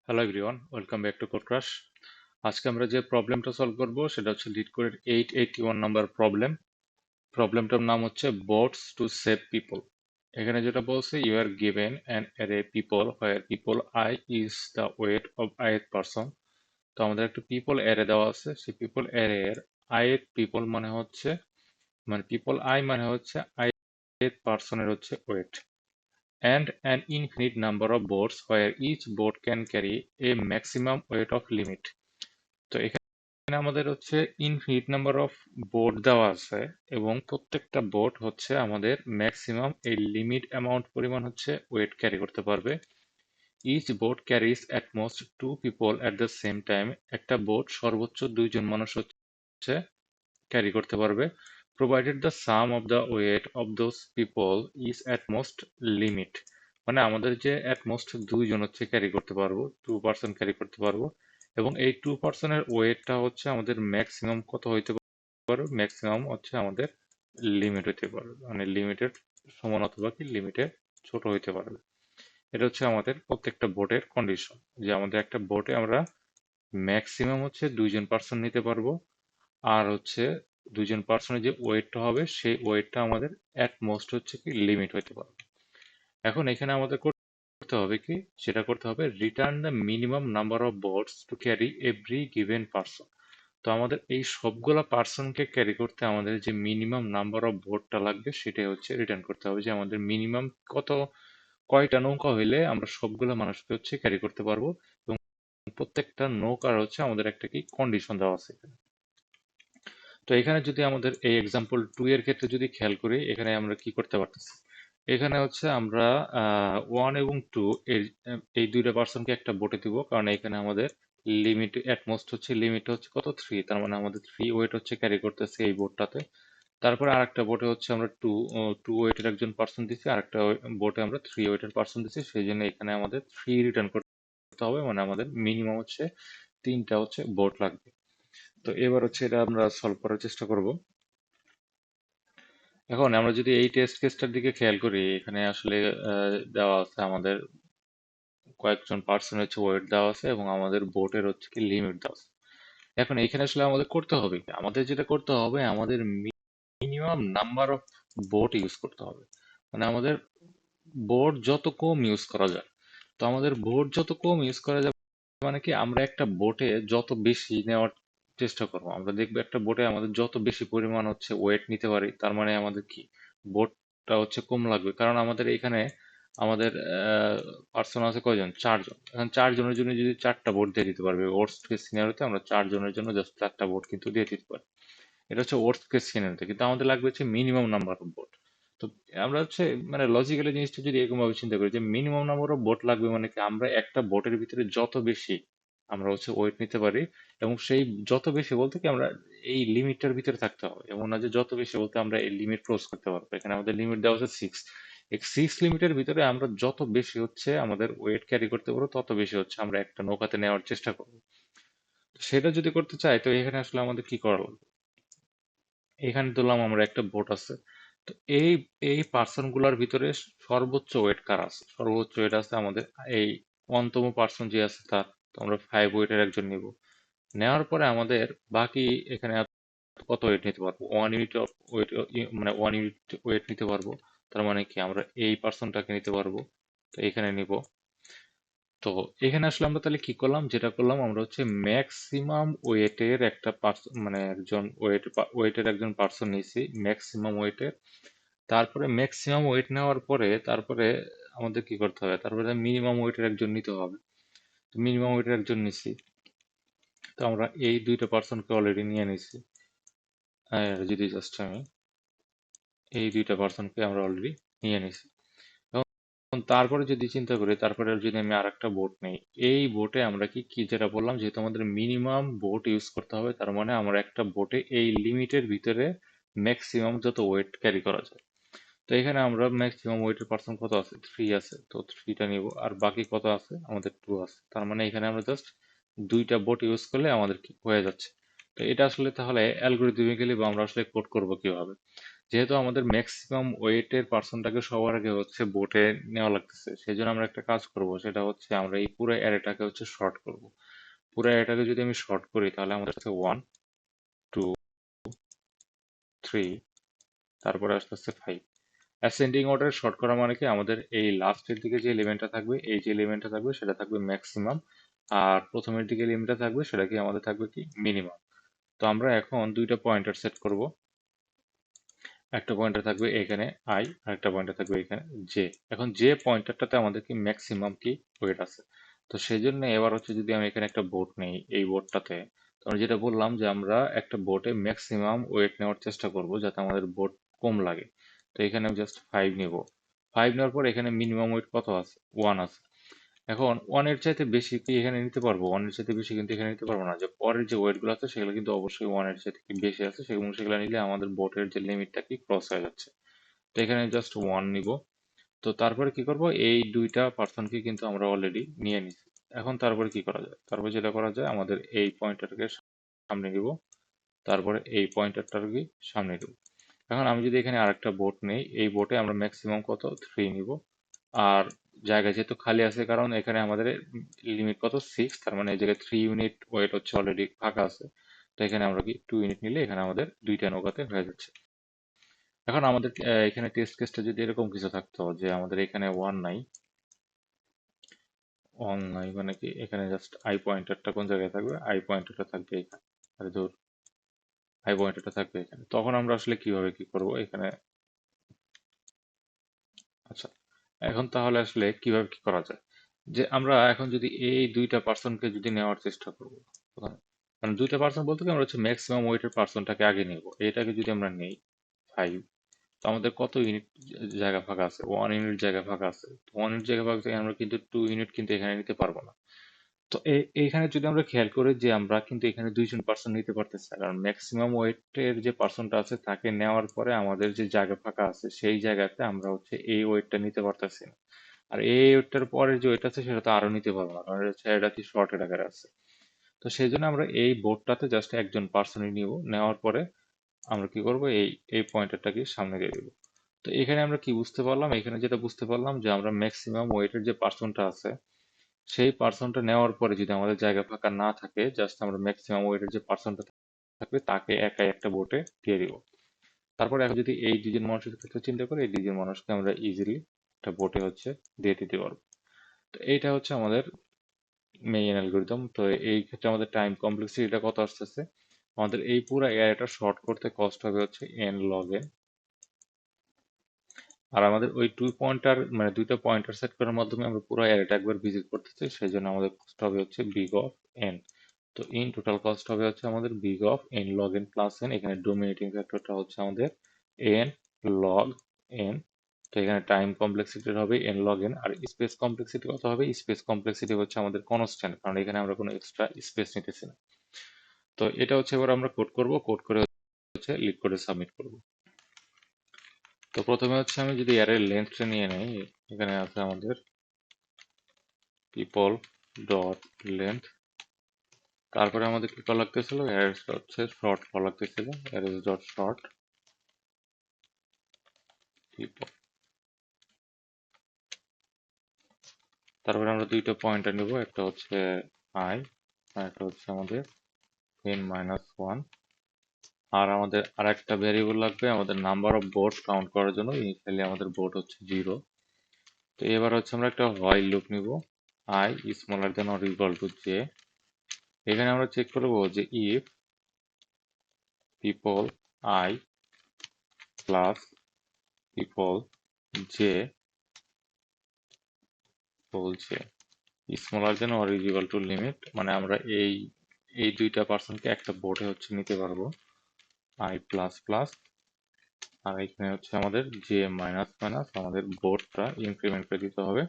Hello everyone, welcome back to Code Crash. আজকে আমরা যে প্রবলেমটা সলভ করব সেটা হচ্ছে লিড কোডের 881 নাম্বার প্রবলেম। প্রবলেমটার নাম হচ্ছে বোটস টু সেভ পিপল। এখানে যেটা বলছে, you are given an array people where people i is the weight of ith person. তো আমাদের একটা পিপল অ্যারে দেওয়া আছে, সেই পিপল অ্যারে এর ith পিপল মানে পিপল আই মানে হচ্ছে ith পারসনের হচ্ছে weight, and an infinite number of boats where each boat can carry a maximum weight of limit. তো এখানে আমাদের হচ্ছে ইনফিনিট নাম্বার অফ বোট দেওয়া আছে এবং প্রত্যেকটা বোট হচ্ছে আমাদের ম্যাক্সিমাম এই লিমিট অ্যামাউন্ট পরিমাণ হচ্ছে ওয়েট ক্যারি করতে পারবে। Each boat carries at most two people at the same time. একটা বোট সর্বোচ্চ দুইজন মানুষ হচ্ছে ক্যারি করতে পারবে, provided the sum of the weight of those people is at most limit. মানে আমাদের যে অ্যাট মোস্ট দুইজন হচ্ছে ক্যারি করতে পারবো, 2 পার্সন ক্যারি করতে পারবো, এবং এই 2 পার্সনের ওয়েটটা হচ্ছে আমাদের ম্যাক্সিমাম কত হইতে পারবে, ম্যাক্সিমাম হচ্ছে আমাদের লিমিট হইতে পারবে, মানে লিমিটেড সমান অথবা কি লিমিটের ছোট হইতে পারবে। এটা হচ্ছে আমাদের প্রত্যেকটা বোটের কন্ডিশন, যে আমাদের একটা বোটে আমরা ম্যাক্সিমাম হচ্ছে দুইজন পার্সন নিতে পারবো, আর হচ্ছে দুইজন পার্সনের যে ওয়েটটা হবে সেই ওয়েটটা আমাদের অ্যাট মোস্ট হচ্ছে কি লিমিট হইতে পারবে। এখন এখানে আমাদের করতে হবে কি, সেটা করতে হবে return the minimum number of boats to carry every given person. তো আমাদের এই সবগুলা পার্সনকে ক্যারি করতে আমাদের যে মিনিমাম নাম্বার অফ বোটটা লাগবে সেটাই হচ্ছে রিটার্ন করতে হবে, যে আমাদের মিনিমাম কয়টা নৌকা হইলে আমরা সবগুলা মানুষকে হচ্ছে ক্যারি করতে পারবো, এবং প্রত্যেকটা নৌকার হচ্ছে আমাদের একটা কি কন্ডিশন দেওয়া আছে। তো এখানে যদি আমাদের এই এক্সাম্পল 2 এর ক্ষেত্রে যদি খেয়াল করি, এখানে আমরা কি করতে পারতেছি, এখানে হচ্ছে আমরা 1 এবং 2 এই দুইটা পার্সনকে একটা বোটে দিব, কারণ এখানে আমাদের লিমিট অ্যাটমোস্ট হচ্ছে লিমিট হচ্ছে কত 3, তার মানে আমাদের 3 ওয়েট হচ্ছে ক্যারি করতেছে এই বোটটাতে। তারপরে আরেকটা বোটে হচ্ছে আমরা টু ওয়েটের একজন পার্সন দিচ্ছি, আরেকটা বোটে আমরা 3 ওয়েটের পার্সন দিচ্ছি, সেই জন্য এখানে আমাদের 3 রিটার্ন করতে হবে, মানে আমাদের মিনিমাম হচ্ছে 3টা হচ্ছে বোট লাগবে। তো এবার হচ্ছে এটা আমরা সলভ করার চেষ্টা করব। এখন আমরা যদি এই টেস্ট কেসটার দিকে খেয়াল করি, এখানে আসলে দেওয়া আছে আমাদের কয়েকজন পার্সন হচ্ছে ওয়েট দেওয়া আছে এবং আমাদের বোটের হচ্ছে কি লিমিট দেওয়া আছে। এখন এখানে আসলে আমাদের করতে হবে কি, আমাদের যেটা করতে হবে, আমাদের minimum number of boat use করতে হবে, মানে আমাদের বোট যত কম ইউজ করা যায়। তো আমাদের বোট যত কম ইউজ করা যায় মানে কি, আমরা একটা বোটে যত বেশি নেওয়ার চেষ্টা করবো, আমরা দেখবো একটা বোটে আমাদের যত বেশি পরিমাণ হচ্ছে ওয়েট নিতে পারি, তার মানে আমাদের কি বোটটা হচ্ছে কম লাগবে, কারণ আমাদের এখানে আমাদের পার্সন আছে কয়জন, 4 জন। এখন 4 জনের জন্য যদি 4টা বোট দিয়ে দিতে পারবে, ওয়ার্স্ট কেস সিনারিওতে আমরা 4 জনের জন্য জাস্ট 4টা বোট কিন্তু দিয়ে দিতে পারি। এটা হচ্ছে ওয়ার্স্ট কেস সিনারিওতে, কিন্তু আমাদের লাগবে হচ্ছে মিনিমাম নাম্বার অফ বোট। তো আমরা হচ্ছে মানে লজিক্যালি জিনিসটা যদি এরকম ভাবে চিন্তা করি, যে মিনিমাম নাম্বার অফ বোট লাগবে, মানে কি আমরা একটা বোটের ভিতরে যত বেশি আমরা হচ্ছে ওয়েট নিতে পারি, এবং সেই যত বেশি বলতে কি আমরা এই লিমিটটার ভিতরে থাকতে হবে, এমন না যে যত বেশি বলতে আমরা এই লিমিট ক্রস করতে পারবো। এখানে আমাদের লিমিট দেওয়া আছে 6, এই 6 লিমিটের ভিতরে আমরা যত বেশি হচ্ছে আমাদের ওয়েট ক্যারি করতে পারবো, তত বেশি হচ্ছে আমরা একটা নৌকাতে নেওয়ার চেষ্টা করবো। তো সেটা যদি করতে চাই, তো এখানে আসলে আমাদের কি করা লাগবে, এখানে ধরলাম আমরা একটা বোট আছে। তো এই এই পার্সন গুলার ভিতরে সর্বোচ্চ ওয়েট কার আছে, সর্বোচ্চ ওয়েট আছে আমাদের এই 1তম পার্সন যে আছে তার। তো আমরা 5 ওয়েটের একজন নিব, নেওয়ার পরে আমাদের বাকি এখানে কত ওয়েট নিতে পারবো, 1 ইউনিট ওয়েট, মানে 1 ইউনিট ওয়েট নিতে পারবো। তার মানে কি আমরা এই পার্সনটাকে নিতে পারবো, তো এখানে নিব। তো এখানে আসলে আমরা তাহলে কি করলাম, যেটা করলাম আমরা হচ্ছে ম্যাক্সিমাম ওয়েটের একটা পার্সন, মানে একজন ওয়েটের একজন পার্সন নিয়েছি ম্যাক্সিমাম ওয়েটের। তারপরে ম্যাক্সিমাম ওয়েট নেওয়ার পরে তারপরে আমাদের কি করতে হবে, তারপরে মিনিমাম ওয়েটের একজন নিতে হবে। তো মিনিমাম ওয়েটের একজন নিছি, তো আমরা এই দুইটা পার্সনকে অলরেডি নিয়ে নিছি। আর যদি জাস্ট আমি এই দুইটা পার্সনকে আমরা অলরেডি নিয়ে নিছি, এখন তারপরে যদি চিন্তা করি, তারপরে যদি আমি আরেকটা বোট নেই, এই বোটে আমরা কি কি যেটা বললাম, যেহেতু আমাদের মিনিমাম বোট ইউজ করতে হবে, তার মানে আমরা একটা বোটে এই লিমিটের ভিতরে ম্যাক্সিমাম যত ওয়েট ক্যারি করা যায়। তো এখানে আমরা ম্যাক্সিমাম ওয়েটের পার্সন কত আছে, 3 আছে, তো 3টা নিব, আর বাকি কত আছে আমাদের 2 আছে, তার মানে এখানে আমরা জাস্ট দুইটা বোট ইউজ করলে আমাদের কি হয়ে যাচ্ছে। তো এটা আসলে তাহলে অ্যালগরিদমিক্যালি বা আমরা আসলে কোড করব কিভাবে, যেহেতু আমাদের ম্যাক্সিমাম ওয়েটের পার্সনটাকে সবার আগে হচ্ছে বোটে নেওয়া লাগতেছে, সেই জন্য আমরা একটা কাজ করব, সেটা হচ্ছে আমরা এই পুরো অ্যারেটাকে হচ্ছে শর্ট করব। পুরো অ্যারেটাকে যদি আমি শর্ট করি তাহলে আমাদের কাছে 1 2 3, তারপরে আসতে আসতে 5। অ্যাসেন্ডিং অর্ডারে শর্ট করা মানে কি, আমাদের এই লাস্টের দিকে যে এলিমেন্টটা থাকবে, এই যে এলিমেন্টটা থাকবে সেটা থাকবে ম্যাক্সিমাম, আর প্রথমের দিকে এলিমেন্টটা থাকবে সেটা কি আমাদের থাকবে কি মিনিমাম। তো আমরা এখন দুইটা পয়েন্টার সেট করব। একটা পয়েন্টার থাকবে এখানে আই, আর একটা পয়েন্টার থাকবে এখানে জে। এখন যে পয়েন্টারটাতে আমাদের কি ম্যাক্সিমাম কি ওয়েট আছে, তো সেই জন্য এবার হচ্ছে যদি আমি এখানে একটা বোট নেই, এই বোটটাতে, তো আমি যেটা বললাম যে আমরা একটা বোটে ম্যাক্সিমাম ওয়েট নেওয়ার চেষ্টা করব যাতে আমাদের বোট কম লাগে। তো এখানে আমি জাস্ট 5 নিব। 5 নেওয়ার পর এখানে মিনিমাম ওয়েট কত আছে, 1 আছে। এখন ওয়ানের চাইতে বেশি কি এখানে নিতে পারবো, ওয়ানের চাইতে বেশি কিন্তু এখানে নিতে পারবো না, যে পরের যে ওয়েট গুলো আছে সেগুলো কিন্তু অবশ্যই ওয়ানের চাইতে কি বেশি আছে, সেগুলো নিলে আমাদের বোটের যে লিমিটটা কি ক্রস হয়ে যাচ্ছে। তো এখানে জাস্ট 1 নিব। তো তারপরে কি করব, এই দুইটা পার্সনকে কিন্তু আমরা অলরেডি নিয়ে নিছি। এখন তারপরে কি করা যায়, তারপরে যেটা করা যায়, আমাদের এই পয়েন্টারকে সামনে নিব, তারপরে এই পয়েন্টারটাকে সামনে নিব। এখন আমি যদি এখানে আরেকটা বোট নেই, এই বোটে আমরা ম্যাক্সিমাম কত 3 নিব। আর জায়গা যেহেতু খালি আছে, কারণ এখানে আমাদের লিমিট কত 6, তার মানে এই জায়গায় 3 ইউনিট ওয়েট হচ্ছে অলরেডি ফাঁকা আছে। তো এখানে আমরা কি 2 ইউনিট নিলে এখানে আমাদের দুইটা নৌকাতে হয়ে যাচ্ছে। এখন আমাদের এখানে টেস্ট কেসটা যদি এরকম কিছু থাকতো যে আমাদের এখানে ওয়ান নাই মানে কি, এখানে জাস্ট আই পয়েন্টারটা কোন জায়গায় থাকবে, আই পয়েন্টারটা থাকবে এখানে, আরে ধর, আই পয়েন্টারটা থাকবে এখানে, তখন আমরা আসলে কিভাবে কি করব এখানে। আচ্ছা, এখন তাহলে আসলে কিভাবে কি করা যায়, যে আমরা এখন যদি এই দুইটা পার্সনকে যদি নেওয়ার চেষ্টা করবো প্রথমে, মানে দুইটা পার্সন বলতে কি আমরা হচ্ছে ম্যাক্সিমাম ওয়েটের পার্সনটাকে আগে নেব, এটাকে যদি আমরা নেই 5, তো আমাদের কত ইউনিট জায়গা ফাঁকা আছে, 1 ইউনিট জায়গা ফাঁকা আছে। 1 ইউনিট জায়গা ফাঁকা থেকে আমরা কিন্তু 2 ইউনিট কিন্তু এখানে নিতে পারবো না। তো এইখানে যদি আমরা খেয়াল করি যে আমরা কিন্তু এখানে দুইজন পার্সন নিতে পারতেছি না, কারণ ম্যাক্সিমাম ওয়েটের যে পার্সনটা আছে তাকে নেওয়ার পরে আমাদের যে জায়গা ফাঁকা আছে সেই জায়গাতে আমরা হচ্ছে এই ওয়েটটা নিতে পারতেছি না। আর এই ওয়েটটার পরে যে ওয়েট আছে সেটা তো আরো নিতে পারবো না, কারণ এটা কি শর্টের আকারে আছে। তো সেই জন্য আমরা এই বোর্ডটাতে জাস্ট একজন পার্সনই নিব, নেওয়ার পরে আমরা কি করব, এই পয়েন্টারটাকে সামনে দিয়ে দেবো। তো এখানে আমরা কি বুঝতে পারলাম, এখানে যেটা বুঝতে পারলাম যে আমরা ম্যাক্সিমাম ওয়েটের যে পার্সনটা আছে সেই পার্সনটা নেওয়ার পরে যদি আমাদের জায়গা ফাঁকা না থাকে, জাস্ট আমরা ম্যাক্সিমাম ওয়েটের যে পার্সনটা থাকবে তাকে একাই একটা বোটে দিয়ে দিব। তারপরে এখন যদি এই দুজন মানুষের ক্ষেত্রে চিন্তা করি, এই দুজন মানুষকে আমরা ইজিলি একটা বোটে হচ্ছে দিয়ে দিতে পারবো। তো এইটা হচ্ছে আমাদের মেইন অ্যালগোরিদম। তো এই ক্ষেত্রে আমাদের টাইম কমপ্লেক্সিটিটা কত আসতেছে, আমাদের এই পুরো এরিয়াটা শর্ট করতে কষ্ট হবে হচ্ছে n log n। আর আমাদের ওই দুইটা পয়েন্টার সেট করার মাধ্যমে আমরা পুরো অ্যারেটা একবার ভিজিট করতে চাই, সেই জন্য আমাদের কষ্ট হবে হচ্ছে বিগ অফ এন। তো ইন টোটাল কস্ট হবে হচ্ছে আমাদের big of N log N plus N, এখানে ডোমিনেটিং ফ্যাক্টরটা হচ্ছে আমাদের এন লগ এন। তো এখানে টাইম কমপ্লেক্সিটি হবে এন লগ এন, আর স্পেস কমপ্লেক্সিটি কত হবে, স্পেস কমপ্লেক্সিটি হচ্ছে আমাদের কনস্ট্যান্ট, কারণ এখানে আমরা কোনো এক্সট্রা স্পেস নিতেছি না। তো এটা হচ্ছে এবার আমরা কোড করব, কোড করে হচ্ছে লিড করে সাবমিট করব। তো প্রথমে হচ্ছে আমি যদি অ্যারের লেন্থটা নিয়ে নেই, এখানে আছে আমাদের পিপল ডট লেন্থ, তারপরে আমাদের কি করা লাগতেছিল, অ্যারেসটা হচ্ছে শর্ট করা লাগতেছিল, অ্যারেস ডট শর্ট পিপল। তারপরে আমরা দুইটা পয়েন্টার নিব, একটা হচ্ছে আই আর একটা হচ্ছে আমাদের n-1। আর আমাদের আর একটা ভেরিয়েবল লাগবে আমাদের নাম্বার অফ বোট কাউন্ট করার জন্য, ইনিশিয়ালি আমাদের বোট হচ্ছে 0। তো এবার হচ্ছে আমরা একটা হোয়াইল লুপ নিব, i smaller than or equal to j। এখানে আমরা চেক করব যে if people i plus people j বলছে smaller than or is equal to limit, মানে আমরা এই এই দুইটা পার্সনকে একটা বোর্ডে হচ্ছে নিতে পারবো, আই প্লাস প্লাস, আর এখানে হচ্ছে আমাদের জে মাইনাস মাইনাস, আমাদের বোর্ডটা ইনক্রিমেন্ট করে দিতে হবে,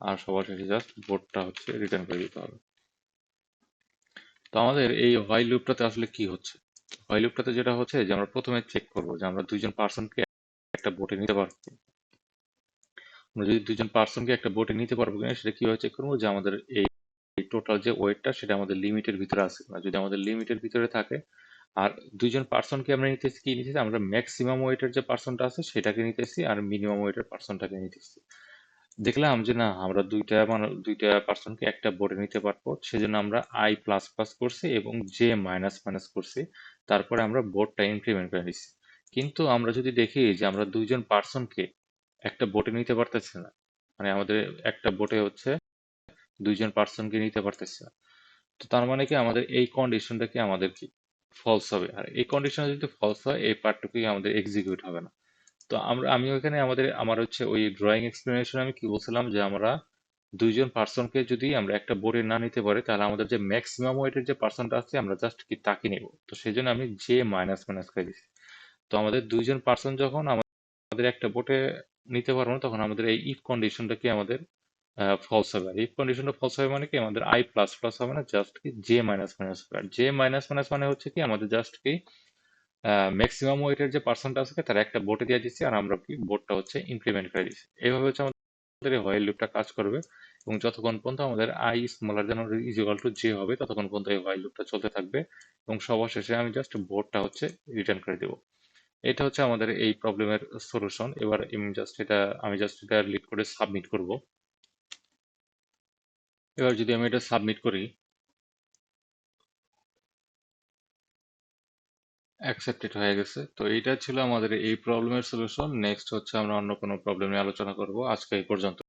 আর সবার শেষে জাস্ট বোর্ডটা হচ্ছে রিটার্ন করে দিতে হবে। তো আমাদের এই হোয়াইল লুপটাতে আসলে কি হচ্ছে, হোয়াইল লুপটাতে যেটা হচ্ছে যে আমরা প্রথমে চেক করবো যে আমরা দুইজন পার্সনকে একটা বোর্ডে নিতে পারবো। আমরা যদি দুইজন পার্সনকে একটা বোটে নিতে পারবো কিনা সেটা কিভাবে চেক করবো, যে আমাদের এই টোটাল যে ওয়েটটা সেটা আমাদের লিমিটের ভিতরে আছে কিনা, যদি আমাদের লিমিটের ভিতরে থাকে আর দুইজন পার্সনকে আমরা নিতেছি কি নিতেছি, আমরা ম্যাক্সিমাম ওয়েটের যে পার্সনটা আছে সেটাকে নিতেছি আর মিনিমাম ওয়েটের পার্সনটাকে নিতেছি। দেখলাম যে না, আমরা দুইটা পার্সনকে একটা বোর্ডে নিতে পারবো, সেজন্য আমরা আই প্লাস প্লাস করছি এবং জে মাইনাস মাইনাস করছি। তারপরে আমরা বোর্ডটা ইমপ্লিমেন্ট করে নিছি। কিন্তু আমরা যদি দেখি যে আমরা দুইজন পার্সনকে একটা বোটে নিতে পারতেছি না, মানে আমাদের একটা বোটে হচ্ছে দুইজন পার্সনকে নিতে পারতেছি না, তো তার মানে কি আমাদের এই কন্ডিশনটা কি আমাদের কি ফলস হবে। আর এই কন্ডিশন যদি ফলস হয় এই পার্টটুকুই আমাদের এক্সিকিউট হবে না। তো আমি ওখানে আমার হচ্ছে ওই ড্রয়িং এক্সপ্লেনেশন আমি কি বলছিলাম যে আমরা দুইজন পার্সনকে যদি আমরা একটা বোর্ডে না নিতে পারি তাহলে আমাদের যে ম্যাক্সিমাম ওয়েটের যে পার্সনটা আছে আমরা জাস্ট কি তাকে নিব, তো সেই জন্য আমি জে মাইনাস মাইনাস করে দিচ্ছি। তো আমাদের দুইজন পার্সন যখন আমাদের একটা বোটে নিতে পারবো না তখন আমাদের এই ইফ কন্ডিশনটা কি আমাদের ফলস হবে। আর ইফ কন্ডিশনটা ফলস হবে মানে কি আমাদের আই প্লাস প্লাস হবে না, জাস্ট কি জে মাইনাস মাইনাস হবে। আর জে মাইনাস মাইনাস মানে হচ্ছে কি আমাদের জাস্ট কি ম্যাক্সিমাম ওয়েটের যে পার্সনটা আছে তার একটা বোটে দিয়ে দিচ্ছি আর আমরা কি বোটটা হচ্ছে ইমপ্লিমেন্ট করে দিচ্ছি। এইভাবে হচ্ছে আমাদের এই হোয়াইল লুপটা কাজ করবে এবং যতক্ষণ পর্যন্ত আমাদের I smaller than equal to J হবে ততক্ষণ পর্যন্ত এই হোয়াইল লুপটা চলতে থাকবে এবং সবার শেষে আমি জাস্ট বোটটা হচ্ছে রিটার্ন করে দেবো। এটা হচ্ছে আমাদের এই প্রবলেমের সলিউশন। এবার আমি জাস্ট এটা লিড করে সাবমিট করব। এবার যদি আমি এটা সাবমিট করি, অ্যাকসেপ্টেড হয়ে গেছে। তো এইটা ছিল আমাদের এই প্রবলেমের সলিউশন। নেক্সট হচ্ছে আমরা অন্য কোনো প্রবলেম নিয়ে আলোচনা করব। আজকে এই পর্যন্ত।